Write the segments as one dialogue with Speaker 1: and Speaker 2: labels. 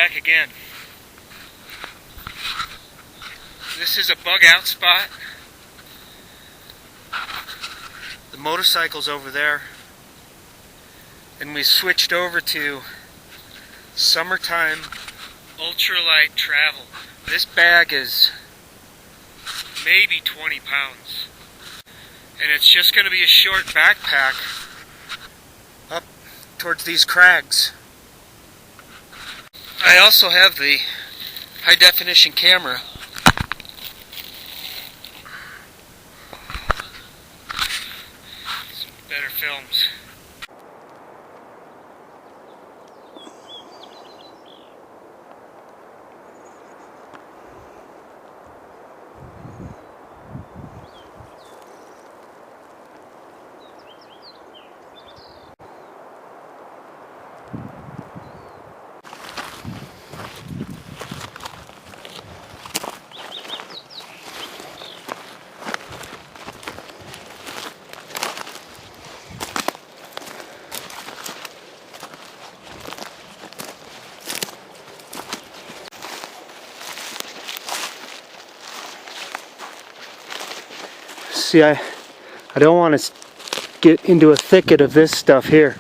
Speaker 1: back again. This is a bug out spot. The motorcycle's over there. And we switched over to summertime ultralight travel. This bag is maybe 20 pounds. And it's just going to be a short backpack up towards these crags. I also have the high definition camera. Some better films.
Speaker 2: See, I don't want to get into a thicket of this stuff here.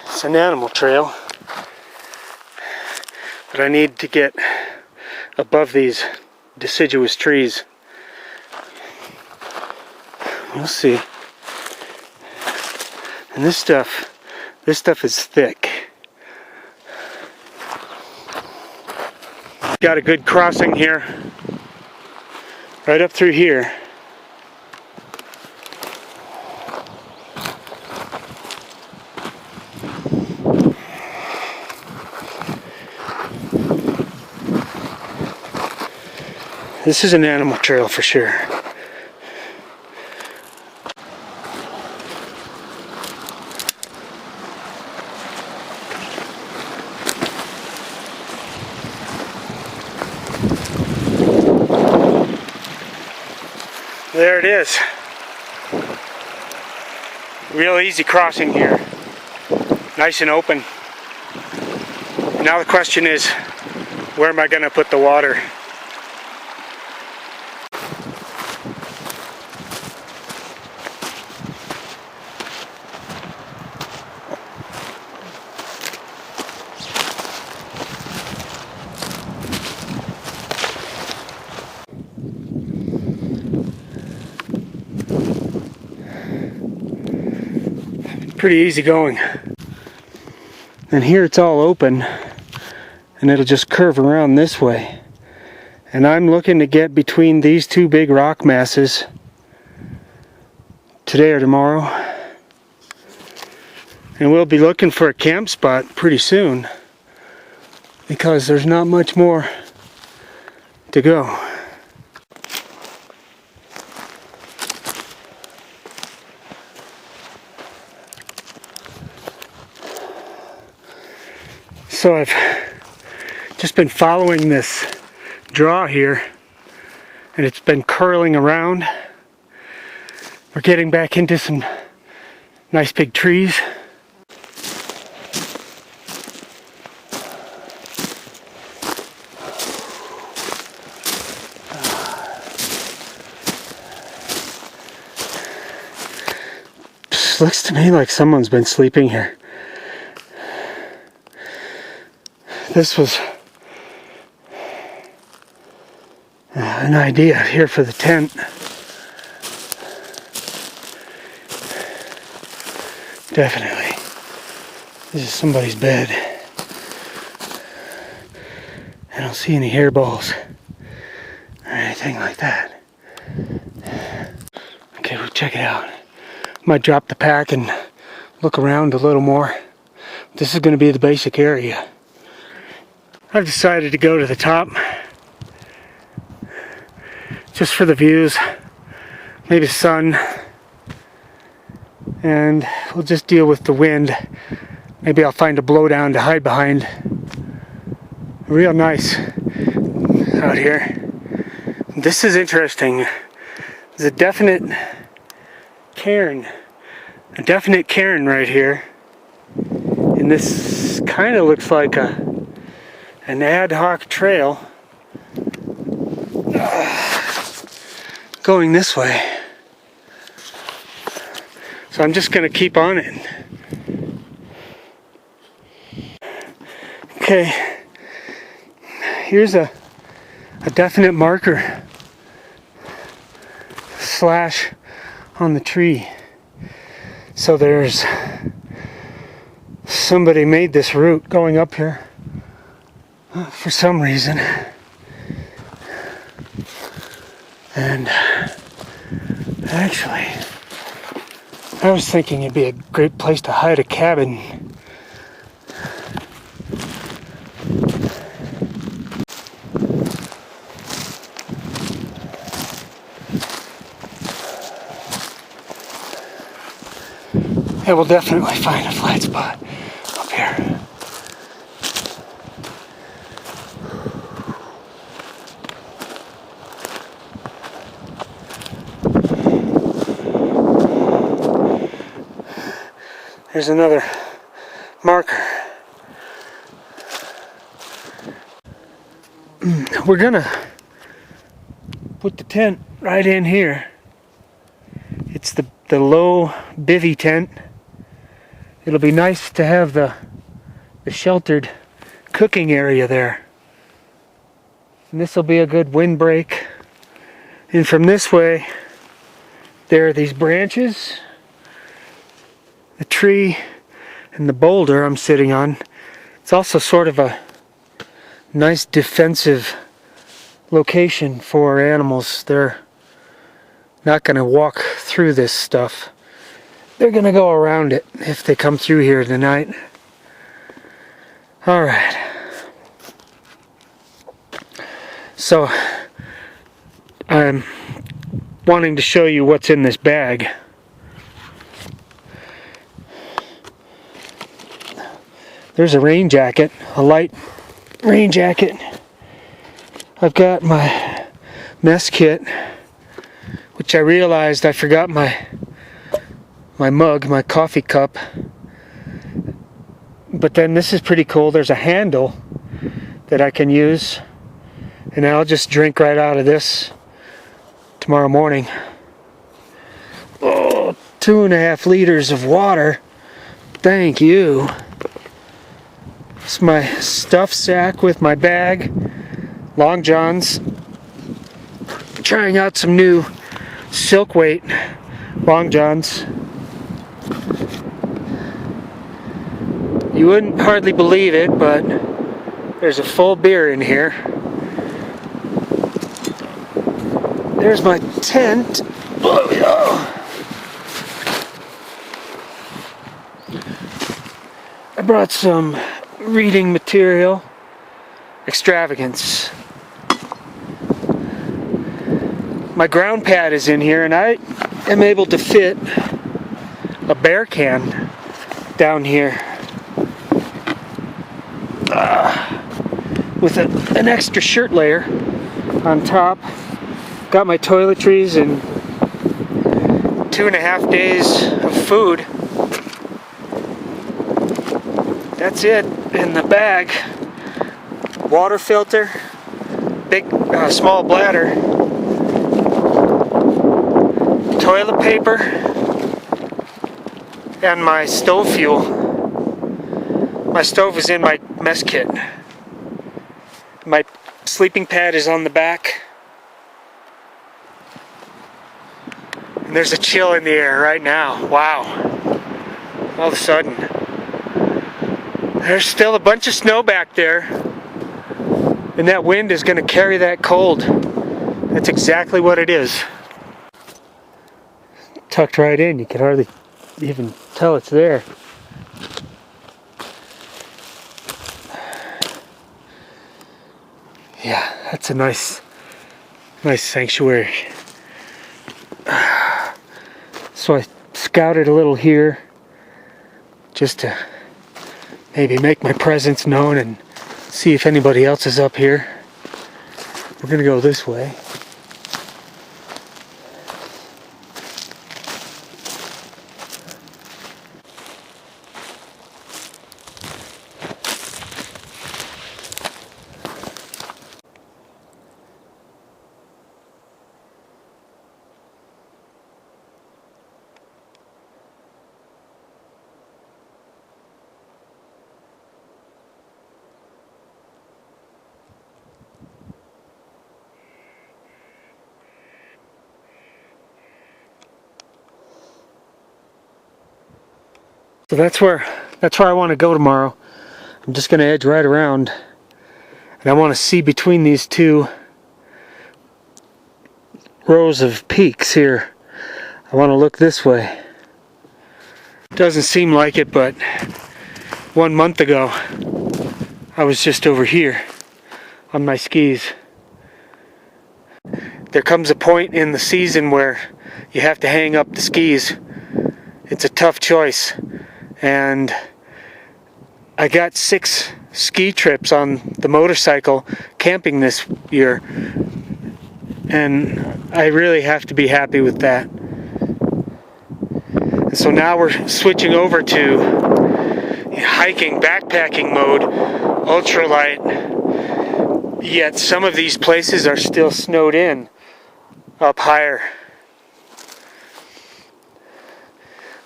Speaker 2: It's an animal trail, but I need to get above these deciduous trees. We'll see. And this stuff is thick. Got a good crossing here, right up through here. This is an animal trail for sure. There it is. Real easy crossing here. Nice and open. Now the question is, where am I going to put the water? Pretty easy going. And here it's all open and it'll just curve around this way. And I'm looking to get between these two big rock masses today or tomorrow. And we'll be looking for a camp spot pretty soon because there's not much more to go. So I've just been following this draw here and it's been curling around. We're getting back into some nice big trees. This looks to me like someone's been sleeping here. This was an idea here for the tent. Definitely. This is somebody's bed. I don't see any hairballs or anything like that. Okay, we'll check it out. Might drop the pack and look around a little more. This is going to be the basic area. I've decided to go to the top just for the views, maybe sun, and we'll just deal with the wind. Maybe I'll find a blowdown to hide behind. Real nice. out here. This is interesting. There's a definite cairn. A definite cairn right here. And this kind of looks like an ad hoc trail going this way. So I'm just going to keep on it. Okay, here's a definite marker slash on the tree. So there's somebody made this route going up here for some reason. And actually, I was thinking it'd be a great place to hide a cabin. Yeah, we'll definitely find a flat spot up here. There's another marker. We're gonna put the tent right in here. It's the low bivvy tent. It'll be nice to have the sheltered cooking area there. And this will be a good windbreak. And from this way, there are these branches, the tree, and the boulder I'm sitting on. It's also sort of a nice defensive location for animals. They're not going to walk through this stuff. They're going to go around it if they come through here tonight. Alright. So, I'm wanting to show you what's in this bag. There's a rain jacket, a light rain jacket. I've got my mess kit, which I realized I forgot my mug, my coffee cup. But then this is pretty cool. There's a handle that I can use, and I'll just drink right out of this tomorrow morning. Oh, 2.5 liters of water. Thank you. It's my stuff sack with my bag, long johns. Trying out some new silk weight long johns. You wouldn't hardly believe it, but there's a full beer in here. There's my tent. I brought some reading material. Extravagance. My ground pad is in here, and I am able to fit a bear can down here. With an extra shirt layer on top. Got my toiletries and 2.5 days of food. That's it in the bag. Water filter, big small bladder, toilet paper, and my stove fuel. My stove is in my mess kit. My sleeping pad is on the back. And there's a chill in the air right now. Wow. All of a sudden. There's still a bunch of snow back there. And that wind is going to carry that cold. That's exactly what it is. Tucked right in. You can hardly even tell it's there. Yeah, that's a nice sanctuary. So I scouted a little here just to maybe make my presence known and see if anybody else is up here. We're gonna go this way. So that's where I want to go tomorrow. I'm just going to edge right around, and I want to see between these two rows of peaks here. I want to look this way. Doesn't seem like it, but 1 month ago I was just over here on my skis. There comes a point in the season where you have to hang up the skis. It's a tough choice. And I got 6 ski trips on the motorcycle camping this year, and I really have to be happy with that. And so now we're switching over to hiking, backpacking mode, ultralight, yet some of these places are still snowed in up higher.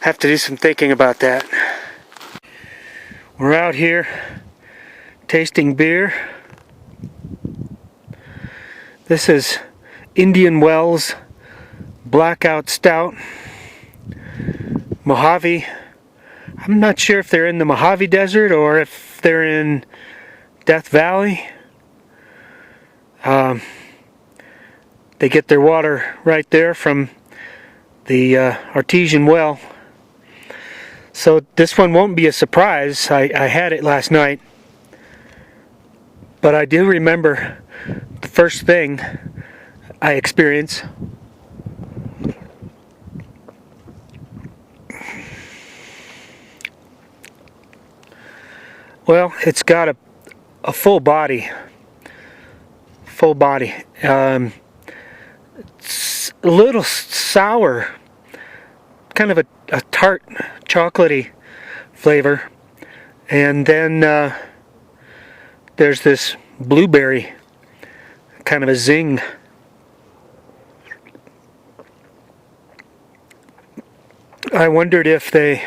Speaker 2: Have to do some thinking about that. We're out here tasting beer. This is Indian Wells Blackout Stout. Mojave. I'm not sure if they're in the Mojave Desert or if they're in Death Valley. They get their water right there from the artesian well. So this one won't be a surprise. I had it last night. But I do remember the first thing I experienced. Well, it's got a full body. Full body. It's a little sour. Kind of a tart, chocolatey flavor. And then there's this blueberry, kind of a zing. I wondered if they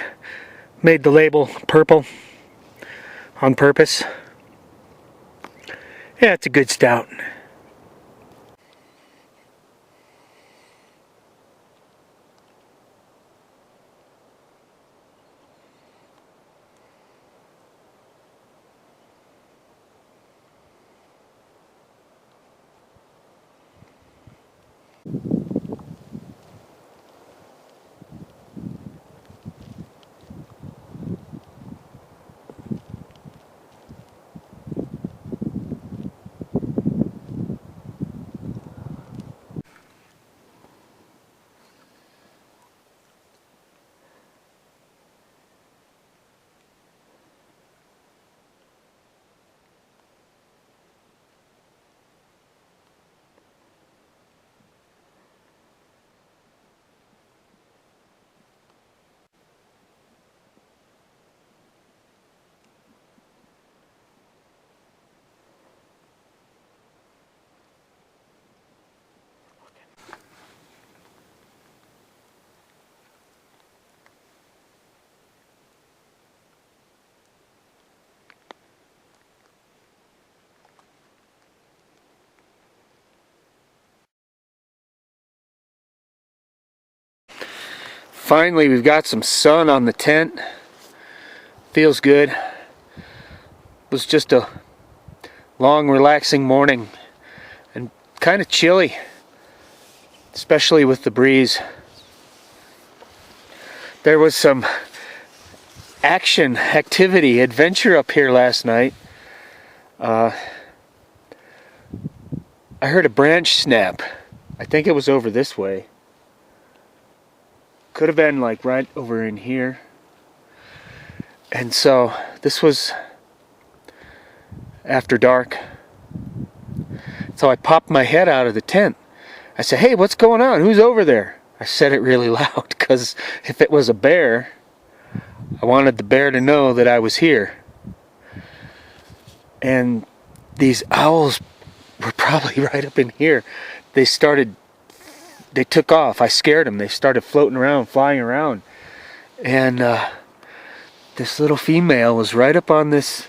Speaker 2: made the label purple on purpose. Yeah, it's a good stout. Finally, we've got some sun on the tent. Feels good. It was just a long, relaxing morning and kind of chilly, especially with the breeze. There was some activity, adventure up here last night. I heard a branch snap. I think it was over this way. Could have been like right over in here. And so this was after dark. It's So I popped my head out of the tent. I said, "Hey, what's going on? Who's over there?" I said it really loud because if it was a bear, I wanted the bear to know that I was here. And these owls were probably right up in here. They took off. I scared them. They started floating around, flying around. And this little female was right up on this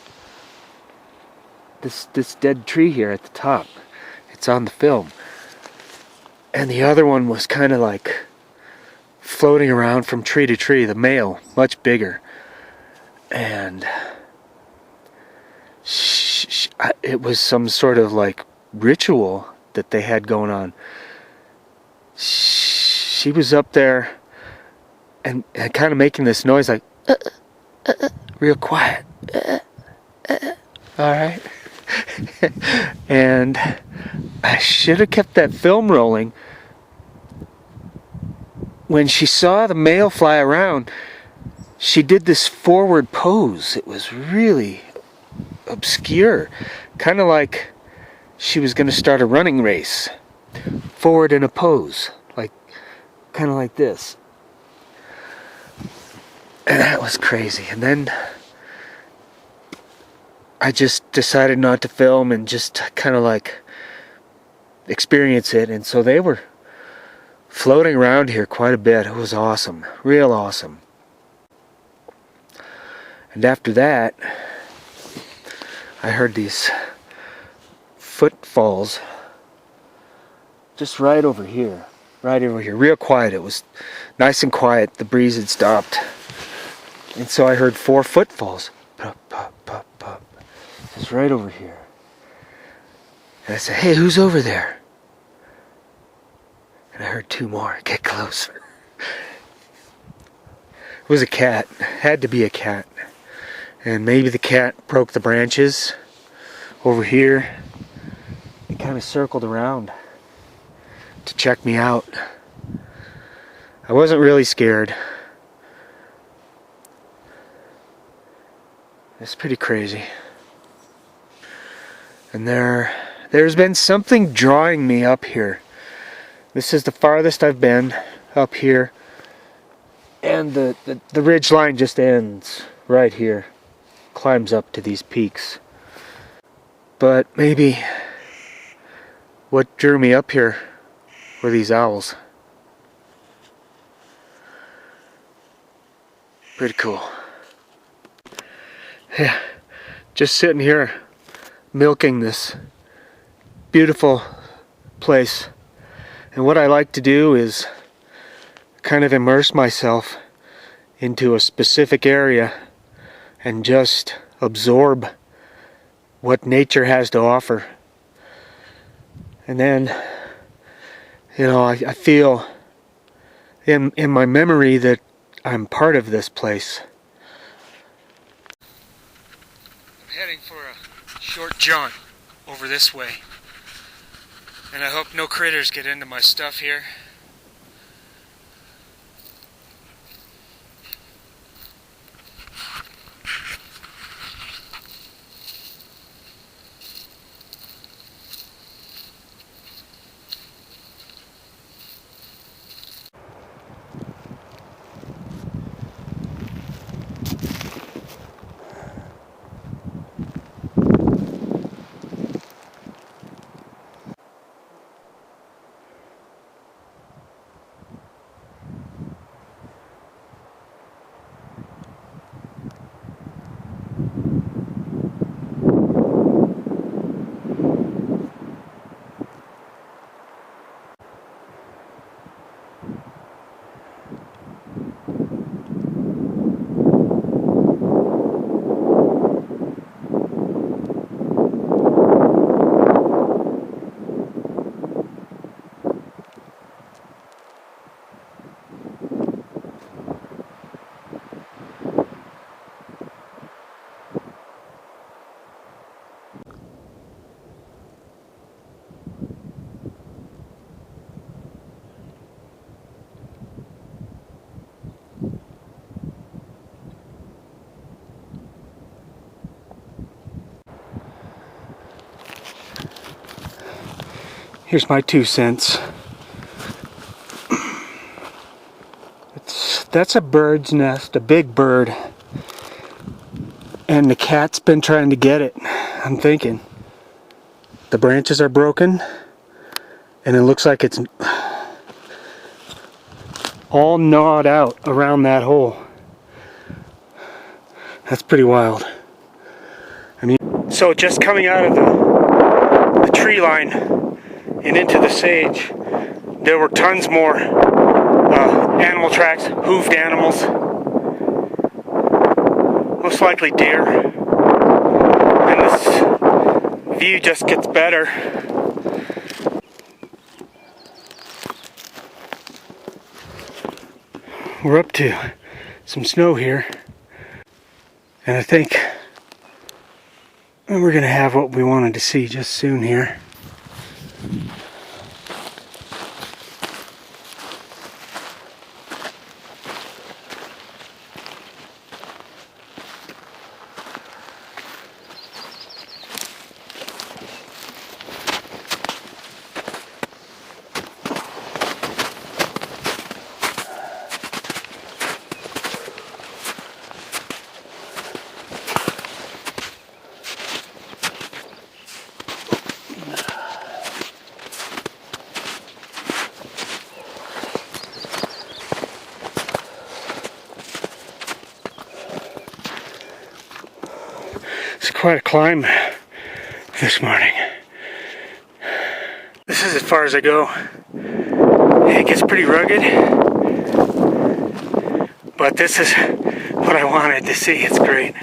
Speaker 2: dead tree here at the top. It's on the film. And the other one was kind of like floating around from tree to tree. The male, much bigger. And it was some sort of like ritual that they had going on. She was up there and kind of making this noise like real quiet. All right. And I should have kept that film rolling. When she saw the male fly around, she did this forward pose. It was really obscure. Kind of like she was going to start a running race. Forward in a pose. Like, kind of like this. And that was crazy. And then I just decided not to film and just kind of like experience it. And so they were floating around here quite a bit. It was awesome. Real awesome. And after that, I heard these footfalls just right over here. Right over here. Real quiet. It was nice and quiet. The breeze had stopped. And so I heard 4 footfalls. Pop, pop, pop, pop. Just right over here. And I said, "Hey, who's over there?" And I heard 2 more. Get closer. It was a cat. Had to be a cat. And maybe the cat broke the branches over here and kind of circled around to check me out. I wasn't really scared. It's pretty crazy. And there's been something drawing me up here. This is the farthest I've been up here. And the ridge line just ends right here. Climbs up to these peaks. But maybe what drew me up here were these owls. Pretty cool. Yeah, just sitting here milking this beautiful place. And what I like to do is kind of immerse myself into a specific area and just absorb what nature has to offer. And then, you know, I feel in my memory that I'm part of this place.
Speaker 1: I'm heading for a short jaunt over this way. And I hope no critters get into my stuff here.
Speaker 2: Here's my 2 cents. That's a bird's nest, a big bird. And the cat's been trying to get it, I'm thinking. The branches are broken, and it looks like it's all gnawed out around that hole. That's pretty wild. I mean, so just coming out of the tree line and into the sage, there were tons more animal tracks, hooved animals, most likely deer, and this view just gets better. We're up to some snow here, and I think we're gonna have what we wanted to see just soon here. It's quite a climb this morning. This is as far as I go. It gets pretty rugged, but this is what I wanted to see. It's great.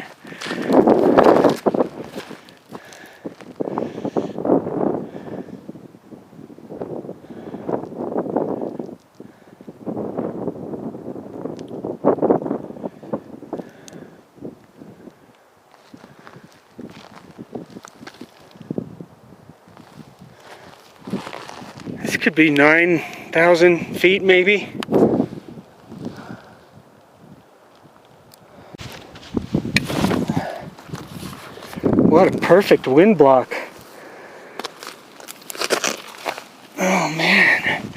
Speaker 2: This could be 9,000 feet maybe. What a perfect wind block. Oh man.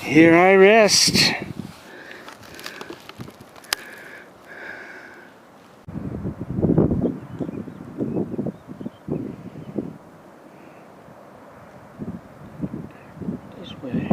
Speaker 2: Here I rest. This way.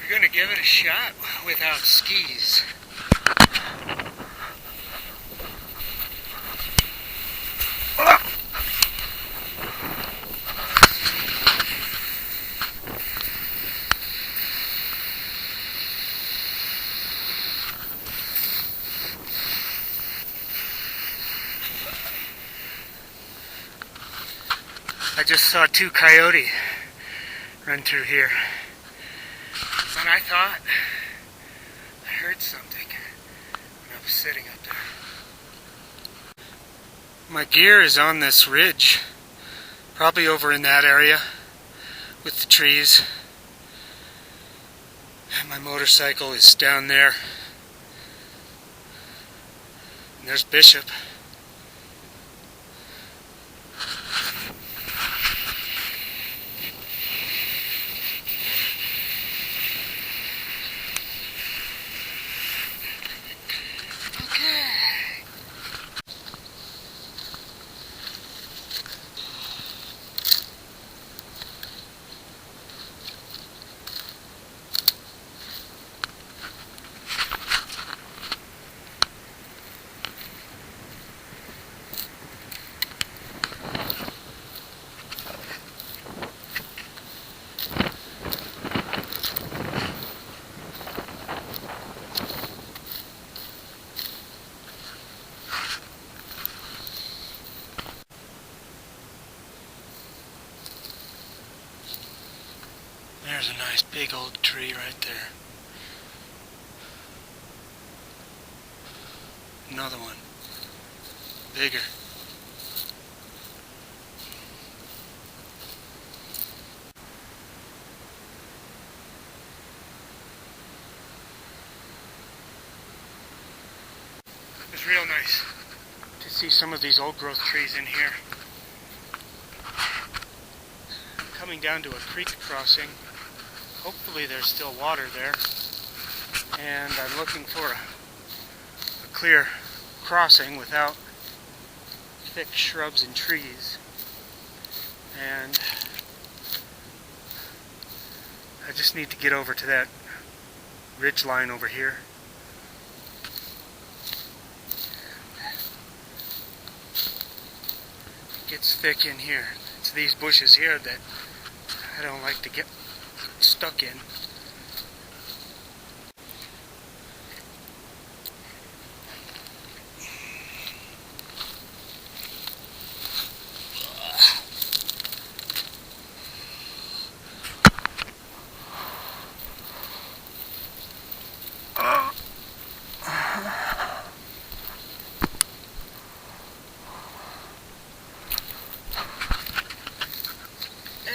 Speaker 2: We're gonna give it a shot without skis. I just saw 2 coyote run through here. And I thought I heard something when I was sitting up there. My gear is on this ridge, probably over in that area with the trees. And my motorcycle is down there. And there's Bishop.
Speaker 1: There's a nice big old tree right there. Another one. Bigger. It's real nice to see some of these old growth trees in here. I'm coming down to a creek crossing. Hopefully there's still water there. And I'm looking for a clear crossing without thick shrubs and trees. And I just need to get over to that ridge line over here. It gets thick in here. It's these bushes here that I don't like to get stuck in.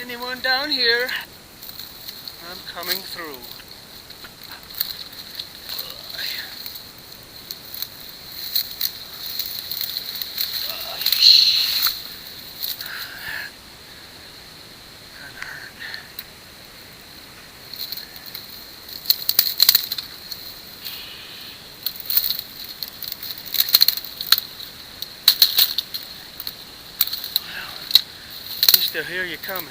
Speaker 1: Anyone down here? I'm coming through. I still hear you coming.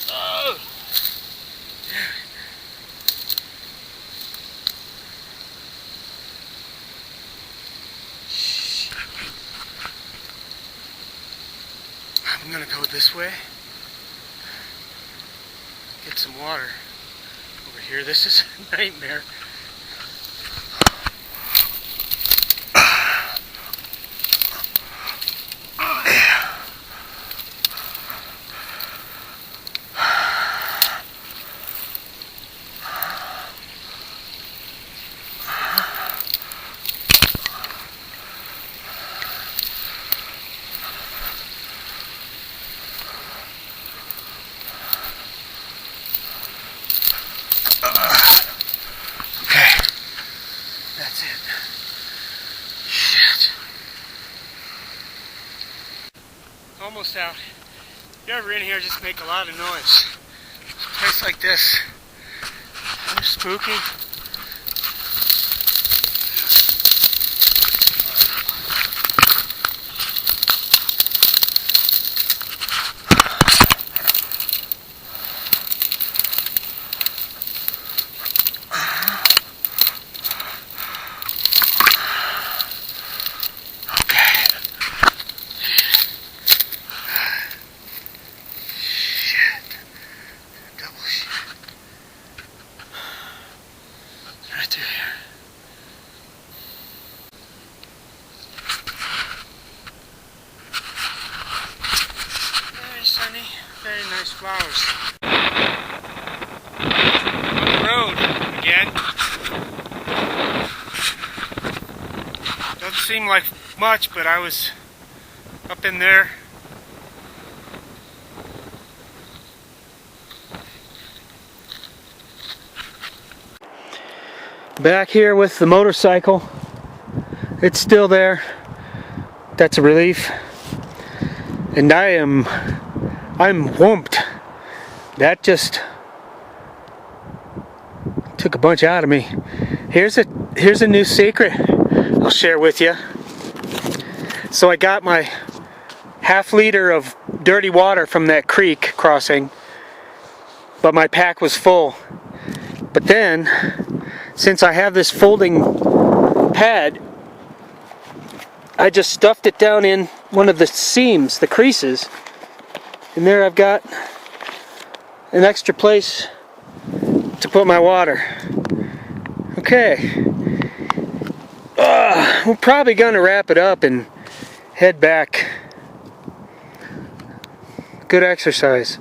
Speaker 1: Oh! I'm gonna go this way. Get some water over here. This is a nightmare. Almost out. If you're ever in here, just make a lot of noise. A place like this, spooky. Right through here. Very sunny, very nice flowers. On the road again. Doesn't seem like much, but I was up in there. Back here with the motorcycle. It's still there. That's a relief. And I'm whumped. That just took a bunch out of me. Here's a new secret I'll share with you. So I got my half-liter of dirty water from that creek crossing, but my pack was full. But then, since I have this folding pad, I just stuffed it down in one of the seams, the creases, and there I've got an extra place to put my water. Okay, we're probably gonna wrap it up and head back. Good exercise.